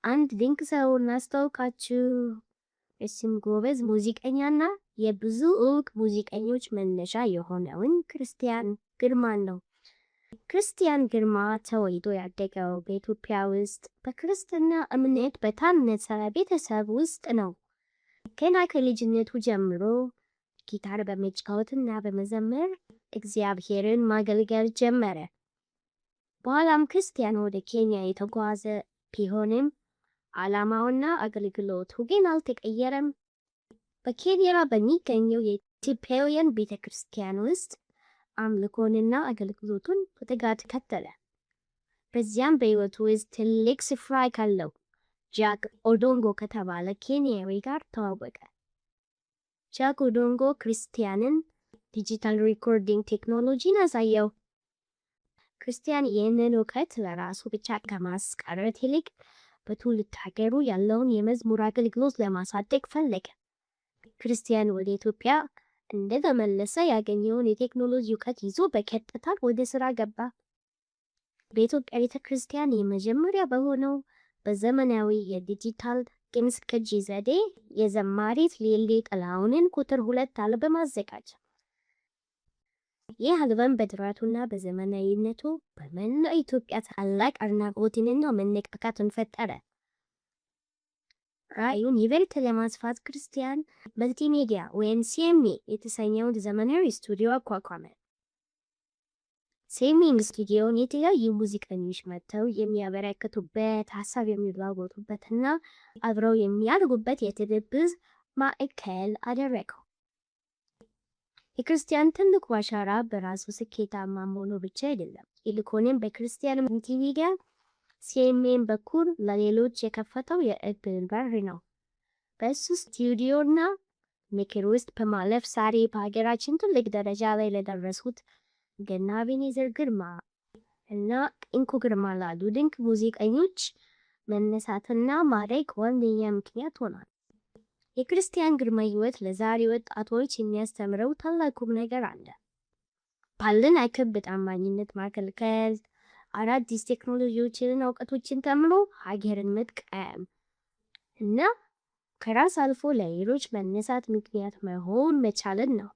አንድ ድንቅ ሰው እናስተዋውቃችሁ። እሱም ጎበዝ ሙዚቀኛና የብዙ እውቅ ሙዚቀኞች መነሻ የሆነውን ክርስቲያን ግርማን ነው። ክርስቲያን ግርማ ተወልዶ ያደገው በኢትዮጵያ ውስጥ በክርስትና እምነት በታነጸ ቤተሰብ ውስጥ ነው። ገና ከልጅነቱ ጀምሮ ጊታር በመጫወትና በመዘመር እግዚአብሔርን ማገልገል ጀመረ። በኋላም ክርስቲያን ወደ ኬንያ የተጓዘ ቢሆንም ዓላማውና አገልግሎቱ ግን አልተቀየረም። በኬንያ በሚገኘው የኢትዮጵያውያን ቤተ ክርስቲያን ውስጥ አምልኮንና አገልግሎቱን በትጋት ከተለ። በዚያም በሕይወቱ ውስጥ ትልቅ ስፍራ ካለው ጃክ ኦዶንጎ ከተባለ ኬንያዊ ጋር ተዋወቀ። ጃክ ኦዶንጎ ክርስቲያንን ዲጂታል ሪኮርዲንግ ቴክኖሎጂን አሳየው። ክርስቲያን ይህንን እውቀት ለራሱ ብቻ ከማስቀረት ይልቅ በትውልድ ሀገሩ ያለውን የመዝሙር አገልግሎት ለማሳደግ ፈለገ። ክርስቲያን ወደ ኢትዮጵያ እንደተመለሰ ያገኘውን የቴክኖሎጂ እውቀት ይዞ በቀጥታ ወደ ስራ ገባ። በኢትዮጵያ ቤተ ክርስቲያን የመጀመሪያ በሆነው በዘመናዊ የዲጂታል ድምፅ ቅጂ ዘዴ የዘማሪት ሊሊ ጥላሁንን ቁጥር 2 አልበም አዘጋጀ። ይህ አልበም በጥራቱና በዘመናዊነቱ በመላው ኢትዮጵያ ታላቅ አድናቆትንና መነቃቃትን ፈጠረ። ራዕዩን ይበልጥ ለማስፋት ክርስቲያን መልቲሚዲያ ወይም ሲኤምኤ የተሰኘውን ዘመናዊ ስቱዲዮ አቋቋመ። ሲኤምኤ ስቱዲዮን የተለያዩ ሙዚቀኞች መጥተው የሚያበረክቱበት፣ ሀሳብ የሚለዋወጡበትና አብረው የሚያደርጉበት የትብብር ማዕከል አደረገው። የክርስቲያን ትልቁ አሻራ በራሱ ስኬታማ መሆኑ ብቻ አይደለም፣ ይልቁንም በክርስቲያን መልቲሚዲያ ሲኤምኤን በኩል ለሌሎች የከፈተው የእድል በር ነው። በሱ ስቱዲዮና ምክር ውስጥ በማለፍ ዛሬ በሀገራችን ትልቅ ደረጃ ላይ ለደረሱት ገና አቤኔዘር ግርማ እና እንቁ ግርማ ላሉ ድንቅ ሙዚቀኞች መነሳትና ማደግ ዋነኛ ምክንያት ሆኗል። የክርስቲያን ግርማ ሕይወት ለዛሬ ወጣቶች የሚያስተምረው ታላቅ ቁም ነገር አለ። ባለን አቅም በታማኝነት ማገልገል፣ አዳዲስ ቴክኖሎጂዎችንና እውቀቶችን ተምሮ ሀገርን መጥቀም እና ከራስ አልፎ ለሌሎች መነሳት ምክንያት መሆን መቻልን ነው።